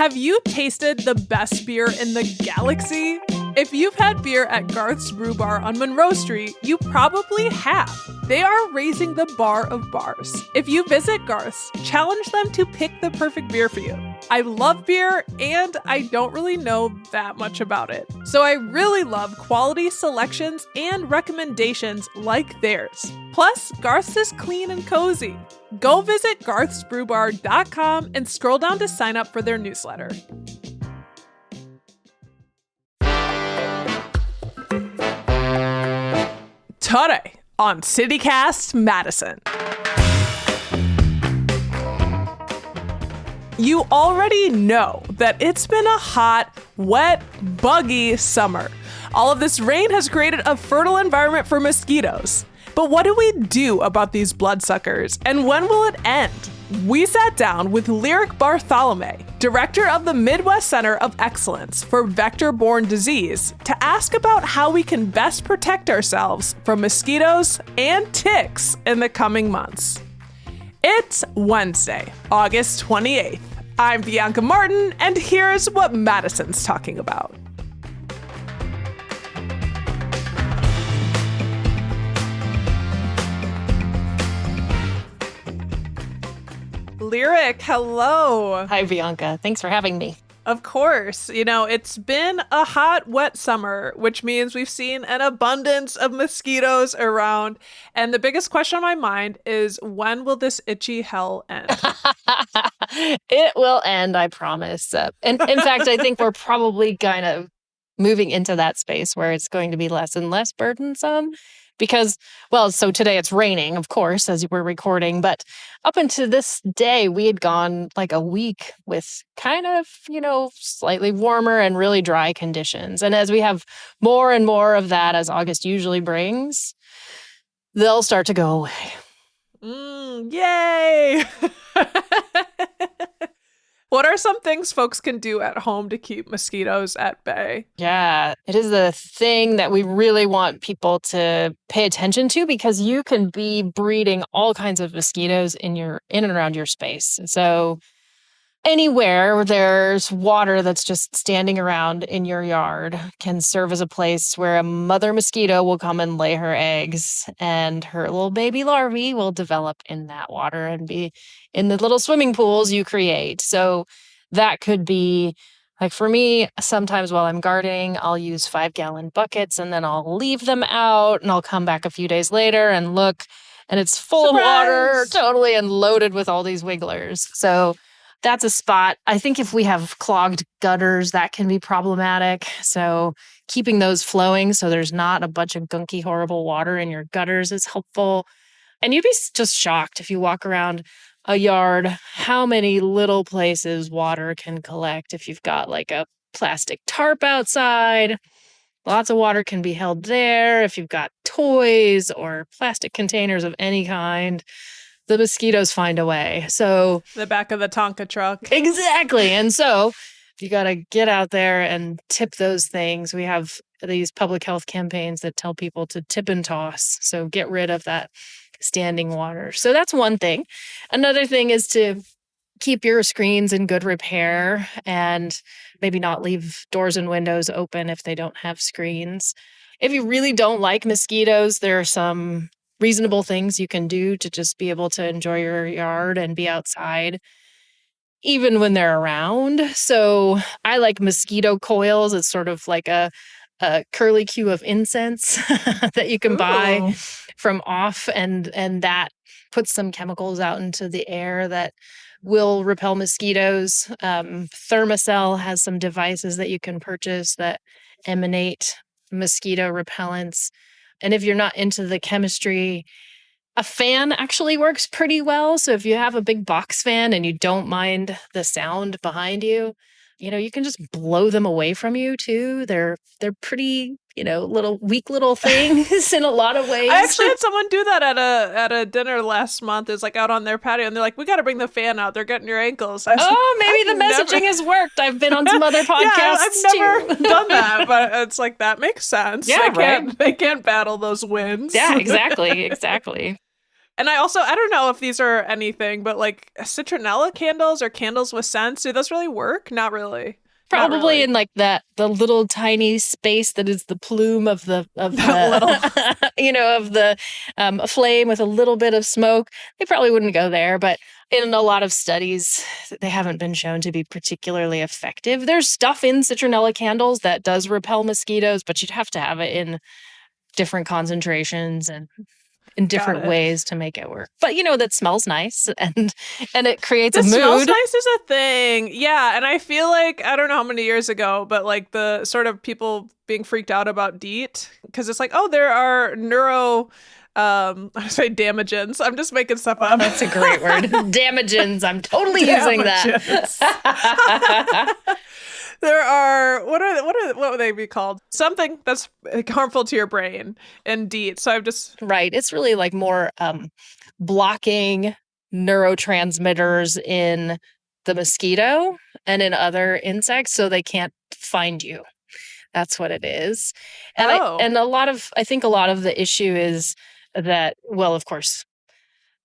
Have you tasted the best beer in the galaxy? If you've had beer at Garth's Brew Bar on Monroe Street, you probably have. They are raising the bar of bars. If you visit Garth's, challenge them to pick the perfect beer for you. I love beer, and I don't really know that much about it. So I really love quality selections and recommendations like theirs. Plus, Garth's is clean and cozy. Go visit garthsbrewbar.com and scroll down to sign up for their newsletter. Today on CityCast Madison. You already know that it's been a hot, wet, buggy summer. All of this rain has created a fertile environment for mosquitoes. But what do we do about these bloodsuckers, and when will it end? We sat down with Lyric Bartholomew, director of the Midwest Center of Excellence for Vector-Borne Disease, to ask about how we can best protect ourselves from mosquitoes and ticks in the coming months. It's Wednesday, August 28th. I'm Bianca Martin, and here's what Madison's talking about. Lyric, hello. Hi, Bianca. Thanks for having me. Of course. You know, it's been a hot, wet summer, which means we've seen an abundance of mosquitoes around. And the biggest question on my mind is, when will this itchy hell end? It will end, I promise. And in fact, I think we're probably kind of moving into that space where it's going to be less and less burdensome. Because, well, so today it's raining, of course, as we're recording. But up until this day, we had gone like a week with kind of, slightly warmer and really dry conditions. And as we have more and more of that, as August usually brings, they'll start to go away. Yay! What are some things folks can do at home to keep mosquitoes at bay? Yeah, it is the thing that we really want people to pay attention to, because you can be breeding all kinds of mosquitoes in and around your space. So anywhere where there's water that's just standing around in your yard can serve as a place where a mother mosquito will come and lay her eggs, and her little baby larvae will develop in that water and be in the little swimming pools you create. So that could be, like for me, sometimes while I'm gardening, I'll use 5-gallon buckets and then I'll leave them out, and I'll come back a few days later and look, and it's full of water, totally, and loaded with all these wigglers. So that's a spot. I think if we have clogged gutters, that can be problematic. So keeping those flowing so there's not a bunch of gunky, horrible water in your gutters is helpful. And you'd be just shocked if you walk around a yard, how many little places water can collect. If you've got like a plastic tarp outside, lots of water can be held there. If you've got toys or plastic containers of any kind, the mosquitoes find a way. So the back of the Tonka truck. Exactly. And so you got to get out there and tip those things. We have these public health campaigns that tell people to tip and toss. So get rid of that standing water. So that's one thing. Another thing is to keep your screens in good repair and maybe not leave doors and windows open if they don't have screens. If you really don't like mosquitoes, there are some reasonable things you can do to just be able to enjoy your yard and be outside even when they're around. So I like mosquito coils. It's sort of like a curly cue of incense that you can buy from off, and that puts some chemicals out into the air that will repel mosquitoes. Thermacell has some devices that you can purchase that emanate mosquito repellents. And if you're not into the chemistry, a fan actually works pretty well. So if you have a big box fan and you don't mind the sound behind you, you can just blow them away from you too. They're pretty, little weak little things in a lot of ways. I actually had someone do that at a dinner last month. It was like out on their patio, and they're like, "We got to bring the fan out. They're getting your ankles." Maybe the messaging has worked. I've been on some other podcasts. Yeah, I've never done that, but it's like that makes sense. Yeah, They can't battle those winds. Yeah, exactly. And I don't know if these are anything, but like citronella candles or candles with scents, do those really work? Not really. Not Probably really. in like the little tiny space that is the plume of the That little. of the flame with a little bit of smoke. They probably wouldn't go there, but in a lot of studies, they haven't been shown to be particularly effective. There's stuff in citronella candles that does repel mosquitoes, but you'd have to have it in different concentrations and in different it. ways to make it work. But that smells nice and it creates a This smells mood. nice is a thing. Yeah. And I feel like, I don't know how many years ago, but like the sort of people being freaked out about DEET, because it's like, oh, there are I say damagens. I'm just making stuff up. That's a great word. Damagens. I'm totally using that. There are what would they be called? Something that's harmful to your brain and DEET. So I've just Right. It's really like more blocking neurotransmitters in the mosquito and in other insects so they can't find you. That's what it is. And I think a lot of the issue is that, well, of course,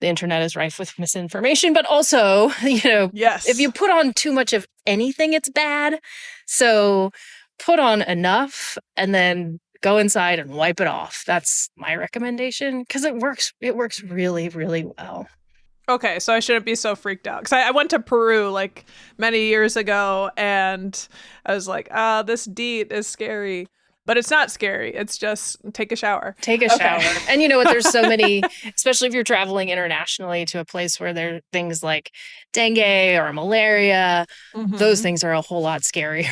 the internet is rife with misinformation, but also, yes. if you put on too much of anything, it's bad. So put on enough and then go inside and wipe it off. That's my recommendation because it works. It works really, really well. Okay, so I shouldn't be so freaked out. Because I went to Peru like many years ago and I was like, this DEET is scary. But it's not scary. It's just take a shower. Take a shower. And you know what? There's so many, especially if you're traveling internationally to a place where there are things like dengue or malaria. Mm-hmm. Those things are a whole lot scarier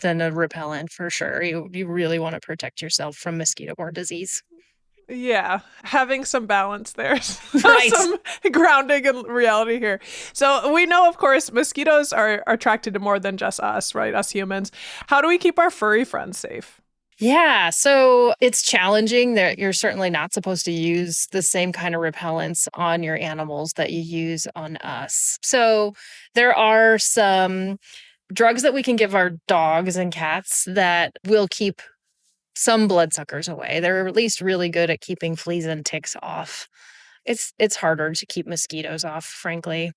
than a repellent for sure. You really want to protect yourself from mosquito-borne disease. Yeah, having some balance there. Right. Some grounding in reality here. So we know, of course, mosquitoes are attracted to more than just us, right? Us humans. How do we keep our furry friends safe? Yeah, so it's challenging that you're certainly not supposed to use the same kind of repellents on your animals that you use on us. So there are some drugs that we can give our dogs and cats that will keep some bloodsuckers away. They're at least really good at keeping fleas and ticks off. It's harder to keep mosquitoes off, frankly.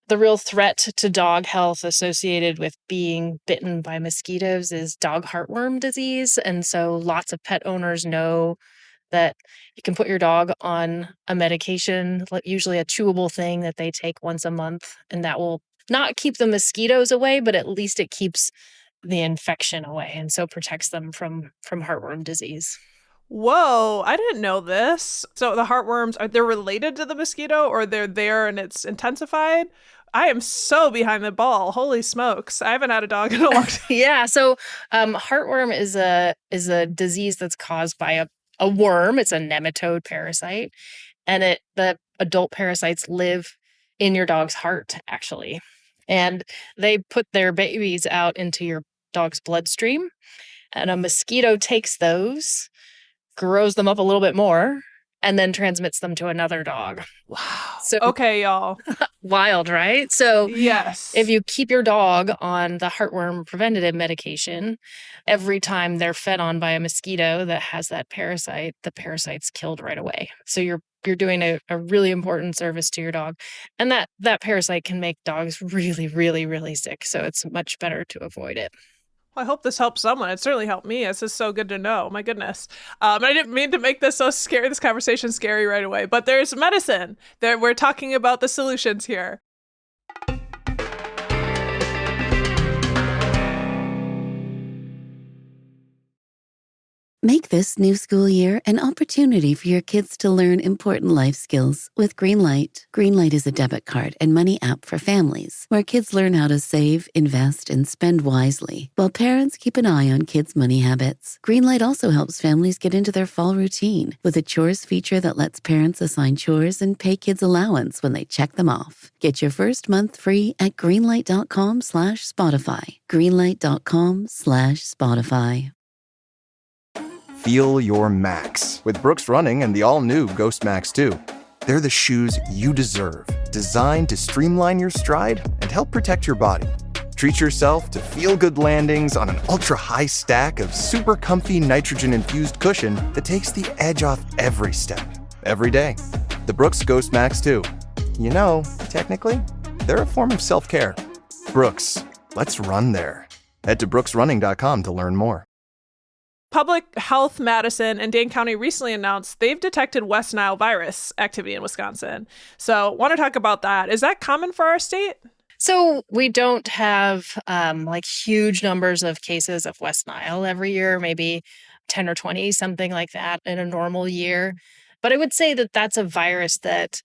The real threat to dog health associated with being bitten by mosquitoes is dog heartworm disease. And so lots of pet owners know that you can put your dog on a medication, usually a chewable thing that they take once a month, and that will not keep the mosquitoes away, but at least it keeps the infection away and so protects them from heartworm disease. Whoa, I didn't know this. So the heartworms, they're related to the mosquito or they're there and it's intensified? I am so behind the ball. Holy smokes. I haven't had a dog in a long time. Yeah, so heartworm is a disease that's caused by a worm. It's a nematode parasite. And the adult parasites live in your dog's heart, actually. And they put their babies out into your dog's bloodstream, and a mosquito takes those, grows them up a little bit more, and then transmits them to another dog. Wow. So, okay, y'all. Wild, right? So yes, if you keep your dog on the heartworm preventative medication, every time they're fed on by a mosquito that has that parasite, the parasite's killed right away. So you're doing a really important service to your dog. And that parasite can make dogs really, really, really sick. So it's much better to avoid it. Well, I hope this helps someone. It certainly helped me. This is so good to know. My goodness. I didn't mean to make this so scary, this conversation scary right away, but there's medicine. We're talking about the solutions here. Make this new school year an opportunity for your kids to learn important life skills with Greenlight. Greenlight is a debit card and money app for families where kids learn how to save, invest, and spend wisely, while parents keep an eye on kids' money habits. Greenlight also helps families get into their fall routine with a chores feature that lets parents assign chores and pay kids allowance when they check them off. Get your first month free at greenlight.com/Spotify. Greenlight.com/Spotify. Feel your max with Brooks Running and the all-new Ghost Max 2. They're the shoes you deserve, designed to streamline your stride and help protect your body. Treat yourself to feel-good landings on an ultra-high stack of super comfy nitrogen-infused cushion that takes the edge off every step, every day. The Brooks Ghost Max 2. You know, technically, they're a form of self-care. Brooks, let's run there. Head to brooksrunning.com to learn more. Public Health Madison and Dane County recently announced they've detected West Nile virus activity in Wisconsin. So want to talk about that. Is that common for our state? So we don't have like huge numbers of cases of West Nile every year, maybe 10 or 20, something like that in a normal year. But I would say that that's a virus that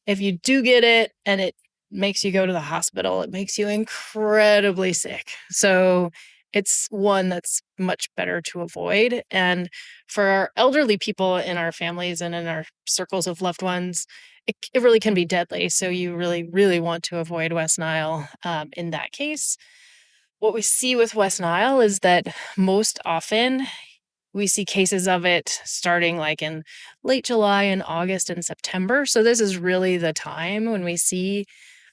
if you do get it and it makes you go to the hospital, it makes you incredibly sick. So it's one that's much better to avoid. And for our elderly people in our families and in our circles of loved ones, it really can be deadly. So you really, really want to avoid West Nile in that case. What we see with West Nile is that most often we see cases of it starting like in late July and August and September. So this is really the time when we see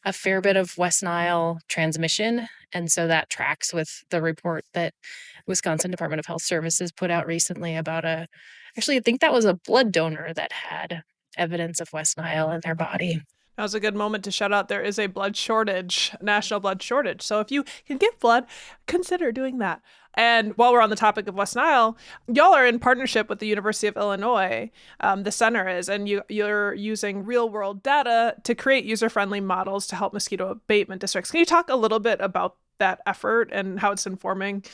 a fair bit of West Nile transmission. And so that tracks with the report that Wisconsin Department of Health Services put out recently about actually, I think that was a blood donor that had evidence of West Nile in their body. That was a good moment to shout out there is a blood shortage, national blood shortage. So if you can give blood, consider doing that. And while we're on the topic of West Nile, y'all are in partnership with the University of Illinois, the center is, and you're using real-world data to create user-friendly models to help mosquito abatement districts. Can you talk a little bit about that effort and how it's informing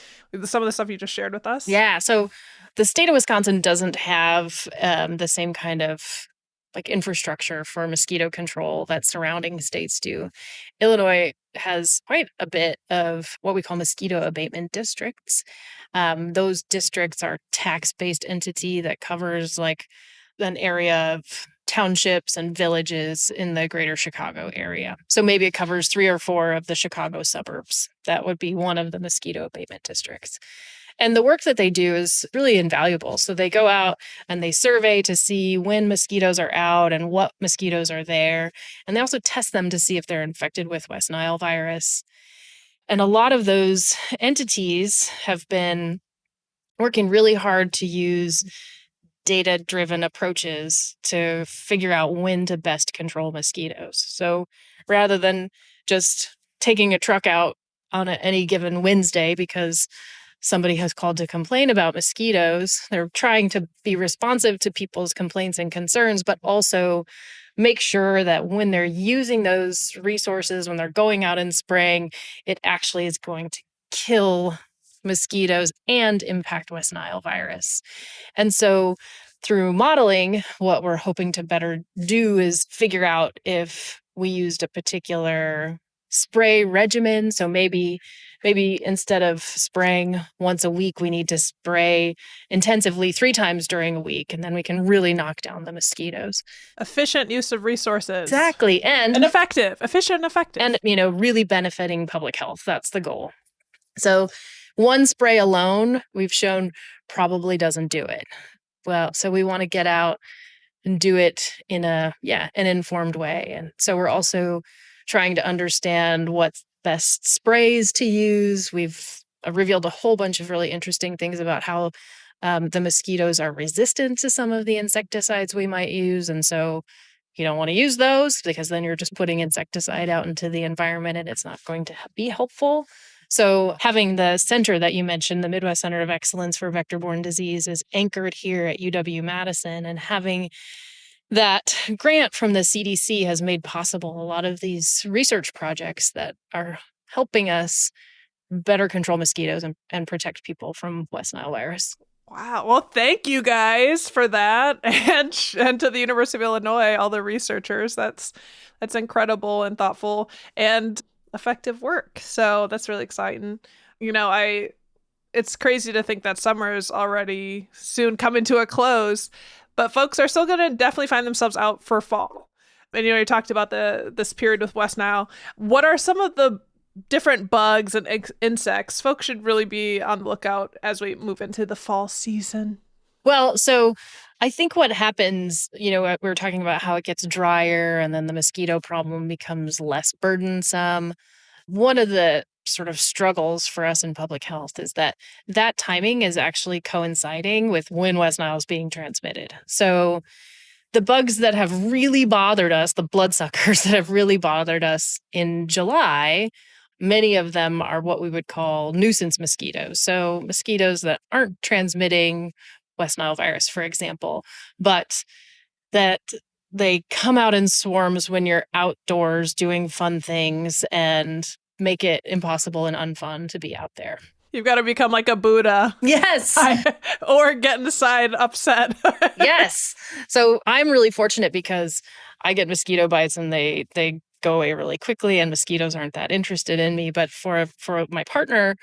some of the stuff you just shared with us? Yeah, so the state of Wisconsin doesn't have the same kind of like infrastructure for mosquito control that surrounding states do. Illinois has quite a bit of what we call mosquito abatement districts. Those districts are tax-based entity that covers like an area of townships and villages in the greater Chicago area. So maybe it covers 3 or 4 of the Chicago suburbs. That would be one of the mosquito abatement districts. And the work that they do is really invaluable. So they go out and they survey to see when mosquitoes are out and what mosquitoes are there. And they also test them to see if they're infected with West Nile virus. And a lot of those entities have been working really hard to use data-driven approaches to figure out when to best control mosquitoes. So rather than just taking a truck out on any given Wednesday because somebody has called to complain about mosquitoes, they're trying to be responsive to people's complaints and concerns, but also make sure that when they're using those resources, when they're going out and spraying, it actually is going to kill mosquitoes and impact West Nile virus. And so through modeling, what we're hoping to better do is figure out if we used a particular spray regimen. So maybe instead of spraying once a week, we need to spray intensively 3 times during a week, and then we can really knock down the mosquitoes. Efficient use of resources. Exactly. And effective. Efficient and effective. And, really benefiting public health. That's the goal. So one spray alone, we've shown probably doesn't do it. Well, so we want to get out and do it in an informed way. And so we're also trying to understand what's best sprays to use. We've revealed a whole bunch of really interesting things about how the mosquitoes are resistant to some of the insecticides we might use. And so you don't want to use those because then you're just putting insecticide out into the environment and it's not going to be helpful. So having the center that you mentioned, the Midwest Center of Excellence for Vector-Borne Disease, is anchored here at UW-Madison, and having that grant from the CDC has made possible a lot of these research projects that are helping us better control mosquitoes and protect people from West Nile virus. Wow. Well, thank you guys for that. And to the University of Illinois, all the researchers. That's incredible and thoughtful and effective work. So that's really exciting. It's crazy to think that summer is already soon coming to a close, but folks are still going to definitely find themselves out for fall. And you talked about this period with West Nile. What are some of the different bugs and insects folks should really be on the lookout as we move into the fall season? Well, so I think what happens, we were talking about how it gets drier and then the mosquito problem becomes less burdensome. One of the sort of struggles for us in public health is that timing is actually coinciding with when West Nile is being transmitted. So The bugs that have really bothered us, the bloodsuckers that have really bothered us in July, many of them are what we would call nuisance mosquitoes. So mosquitoes that aren't transmitting West Nile virus, for example, but that they come out in swarms when you're outdoors doing fun things and make it impossible and unfun to be out there. You've got to become like a Buddha. Yes. Or get inside upset. Yes. So I'm really fortunate because I get mosquito bites and they go away really quickly, and mosquitoes aren't that interested in me. But for my partner,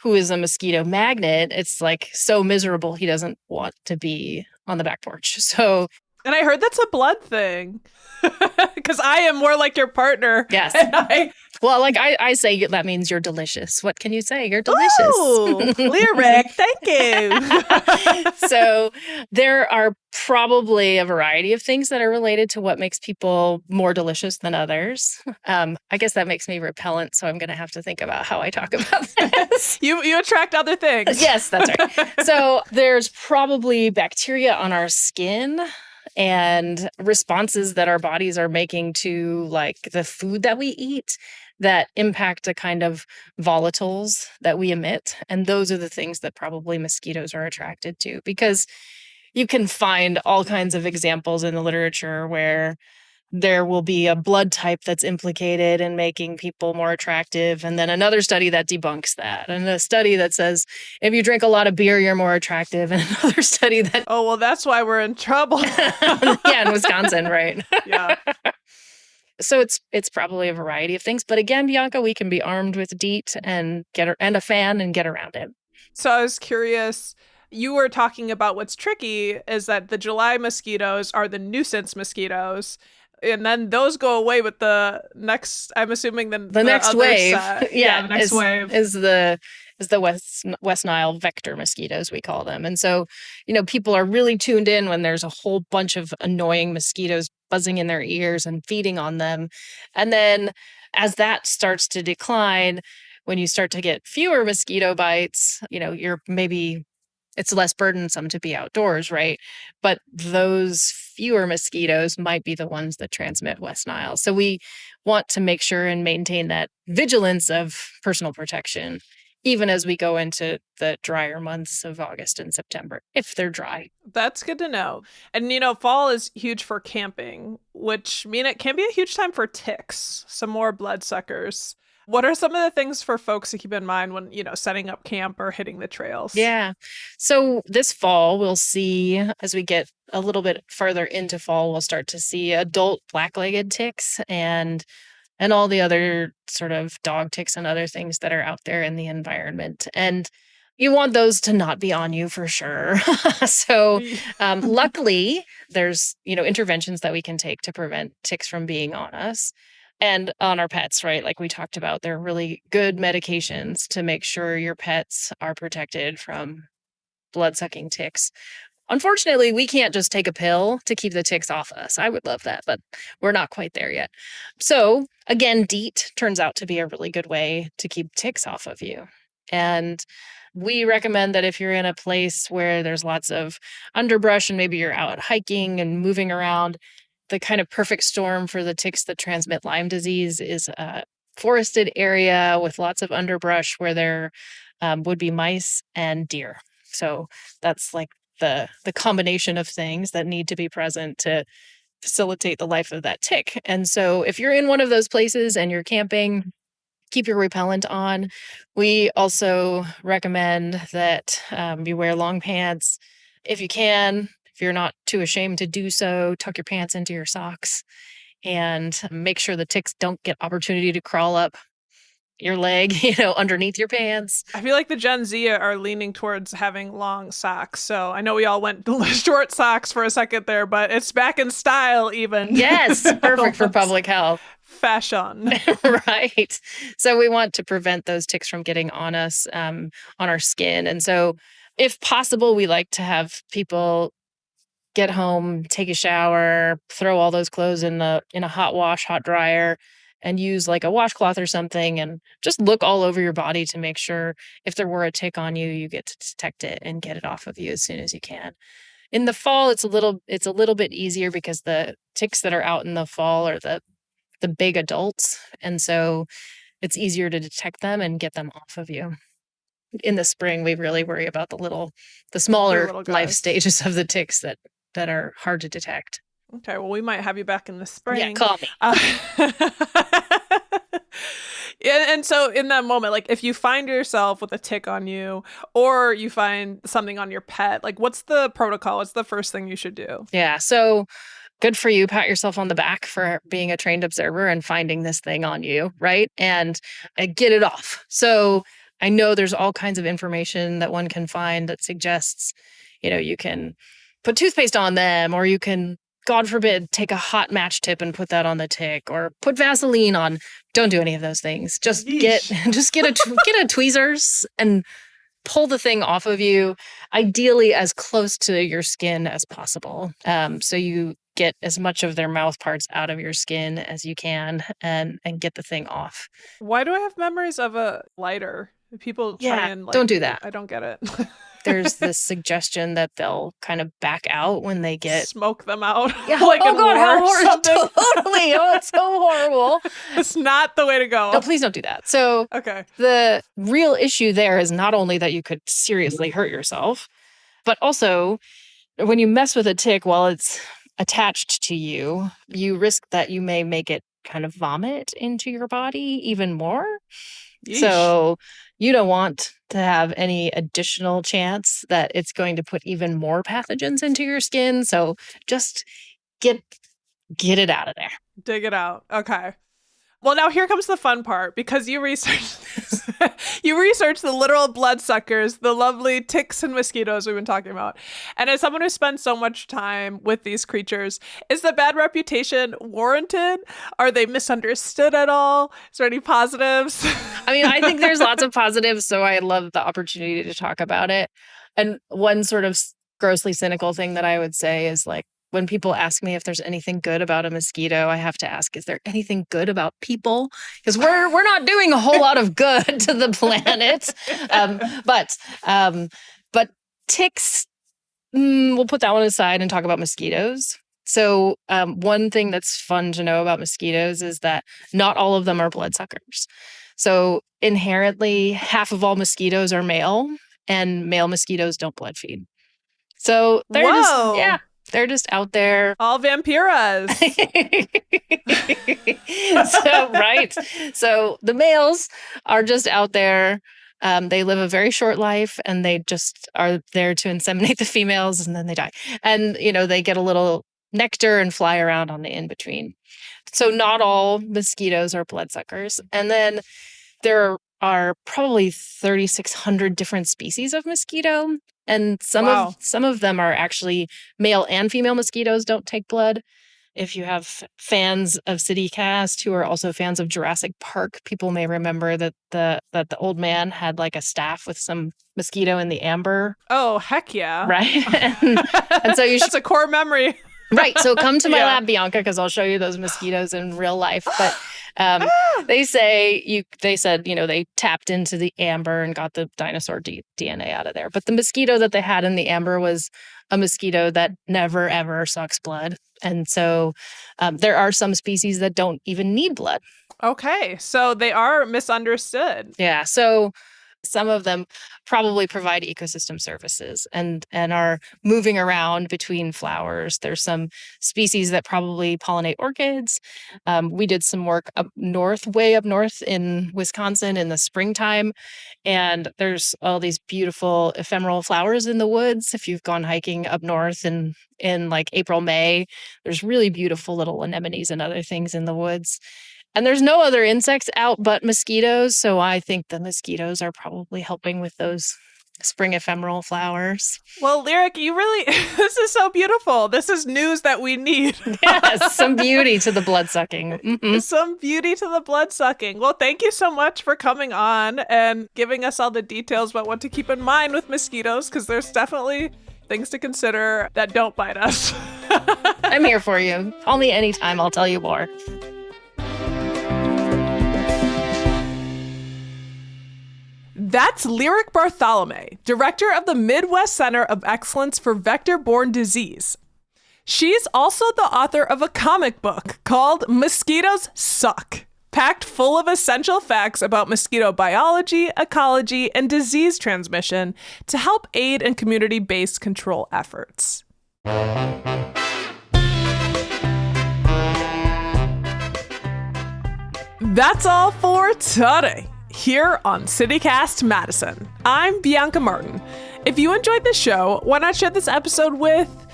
who is a mosquito magnet, it's like so miserable he doesn't want to be on the back porch. So, and I heard that's a blood thing. Because I am more like your partner. yes. And Well, like I say, that means you're delicious. What can you say? You're delicious. Oh, lyric. Thank you. So there are probably a variety of things that are related to what makes people more delicious than others. I guess that makes me repellent, so I'm going to have to think about how I talk about this. You attract other things. Yes, that's right. So there's probably bacteria on our skin and responses that our bodies are making to like the food that we eat that impact a kind of volatiles that we emit. And those are the things that probably mosquitoes are attracted to, because you can find all kinds of examples in the literature where there will be a blood type that's implicated in making people more attractive. And then another study that debunks that. And a study that says, if you drink a lot of beer, you're more attractive. And another study that, Oh, well, that's why we're in trouble. yeah, in Wisconsin, right? Yeah. So it's probably a variety of things. But again, Bianca, we can be armed with DEET and a fan and get around it. So I was curious, you were talking about what's tricky is that the July mosquitoes are the nuisance mosquitoes. And then those go away with the next, I'm assuming the next other wave. set. Yeah, the next wave. is the West Nile vector mosquitoes, we call them. And so, people are really tuned in when there's a whole bunch of annoying mosquitoes buzzing in their ears and feeding on them. And then as that starts to decline, when you start to get fewer mosquito bites, it's less burdensome to be outdoors, right? But those fewer mosquitoes might be the ones that transmit West Nile. So we want to make sure and maintain that vigilance of personal protection, even as we go into the drier months of August and September, if they're dry. That's good to know. And, fall is huge for camping, which mean it can be a huge time for ticks, some more bloodsuckers. What are some of the things for folks to keep in mind when, setting up camp or hitting the trails? Yeah. So this fall, we'll see, as we get a little bit further into fall, we'll start to see adult black-legged ticks and all the other sort of dog ticks and other things that are out there in the environment. And you want those to not be on you for sure. So luckily, there's, interventions that we can take to prevent ticks from being on us. And on our pets, right? Like we talked about, they're really good medications to make sure your pets are protected from blood-sucking ticks. Unfortunately, we can't just take a pill to keep the ticks off us. I would love that, but we're not quite there yet. So again, DEET turns out to be a really good way to keep ticks off of you. And we recommend that if you're in a place where there's lots of underbrush and maybe you're out hiking and moving around, the kind of perfect storm for the ticks that transmit Lyme disease is a forested area with lots of underbrush where there would be mice and deer. So that's like the combination of things that need to be present to facilitate the life of that tick. And so if you're in one of those places and you're camping, keep your repellent on. We also recommend that you wear long pants if you can. If you're not too ashamed to do so, tuck your pants into your socks and make sure the ticks don't get opportunity to crawl up your leg, underneath your pants. I feel like the Gen Z are leaning towards having long socks. So I know we all went short socks for a second there, but it's back in style even. Yes, perfect for public health. Fashion. Right. So we want to prevent those ticks from getting on us, on our skin. And so if possible, we like to have people get home, take a shower, throw all those clothes in a hot dryer, and use like a washcloth or something, and just look all over your body to make sure if there were a tick on you, you get to detect it and get it off of you as soon as you can. In the fall, it's a little bit easier because the ticks that are out in the fall are the big adults. And so it's easier to detect them and get them off of you. In the spring, we really worry about the smaller little life guys. stages of the ticks that are hard to detect. Okay, well, we might have you back in the spring. Yeah, call me. And so in that moment, like if you find yourself with a tick on you or you find something on your pet, like what's the protocol? What's the first thing you should do? Yeah. So good for you. Pat yourself on the back for being a trained observer and finding this thing on you, right? And get it off. So I know there's all kinds of information that one can find that suggests, you can put toothpaste on them, or you can, God forbid, take a hot match tip and put that on the tick, or put Vaseline on. Don't do any of those things. Just get a tweezers and pull the thing off of you, ideally as close to your skin as possible. So you get as much of their mouth parts out of your skin as you can and get the thing off. Why do I have memories of a lighter? People try and don't do that. I don't get it. There's this suggestion that they'll kind of back out when they get smoke them out. Yeah. Like oh in God, war how or horrible! something. Totally. Oh, it's so horrible. It's not the way to go. No, please don't do that. So Okay. the real issue there is not only that you could seriously hurt yourself, but also when you mess with a tick while it's attached to you, you risk that you may make it kind of vomit into your body even more. Yeesh. So you don't want to have any additional chance that it's going to put even more pathogens into your skin. So just get it out of there. Dig it out. Okay. Well, now here comes the fun part, because you researched this. You researched the literal bloodsuckers, the lovely ticks and mosquitoes we've been talking about. And as someone who spends so much time with these creatures, is the bad reputation warranted? Are they misunderstood at all? Is there any positives? I mean, I think there's lots of positives, so I love the opportunity to talk about it. And one sort of grossly cynical thing that I would say is, like, when people ask me if there's anything good about a mosquito, I have to ask, is there anything good about people? Because we're not doing a whole lot of good to the planet. But ticks, we'll put that one aside and talk about mosquitoes. So one thing that's fun to know about mosquitoes is that not all of them are bloodsuckers. So inherently, half of all mosquitoes are male, and male mosquitoes don't blood feed. So they're just out there. All vampiras. So the males are just out there. They live a very short life, and they just are there to inseminate the females, and then they die. And, they get a little nectar and fly around on the in-between. So not all mosquitoes are bloodsuckers. And then there are probably 3,600 different species of mosquito. And some of them are actually male and female mosquitoes don't take blood. If you have fans of CityCast who are also fans of Jurassic Park, people may remember that the old man had like a staff with some mosquito in the amber. Oh, heck yeah. Right? and so you should... That's a core memory. Right. So come to my lab, Bianca, because I'll show you those mosquitoes in real life. But they said, they tapped into the amber and got the dinosaur DNA out of there. But the mosquito that they had in the amber was a mosquito that never, ever sucks blood. And so there are some species that don't even need blood. Okay. So they are misunderstood. Yeah. So some of them probably provide ecosystem services and are moving around between flowers. There's some species that probably pollinate orchids. We did some work way up north in Wisconsin in the springtime, and there's all these beautiful ephemeral flowers in the woods. If you've gone hiking up north in like April, May, there's really beautiful little anemones and other things in the woods. And there's no other insects out but mosquitoes, so I think the mosquitoes are probably helping with those spring ephemeral flowers. Well, Lyric, this is so beautiful. This is news that we need. Yes, some beauty to the blood-sucking. Mm-hmm. Some beauty to the blood-sucking. Well, thank you so much for coming on and giving us all the details about what to keep in mind with mosquitoes, because there's definitely things to consider that don't bite us. I'm here for you. Call me anytime. I'll tell you more. That's Lyric Bartholomew, director of the Midwest Center of Excellence for Vector-Borne Disease. She's also the author of a comic book called Mosquitoes Suck, packed full of essential facts about mosquito biology, ecology, and disease transmission to help aid in community-based control efforts. That's all for today here on CityCast Madison. I'm Bianca Martin. If you enjoyed the show, why not share this episode with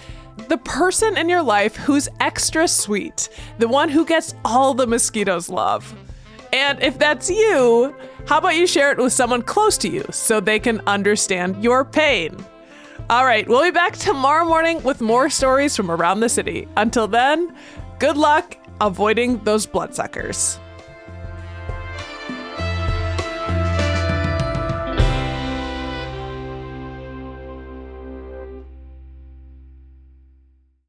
the person in your life who's extra sweet, the one who gets all the mosquitoes love. And if that's you, how about you share it with someone close to you so they can understand your pain? All right, we'll be back tomorrow morning with more stories from around the city. Until then, good luck avoiding those bloodsuckers.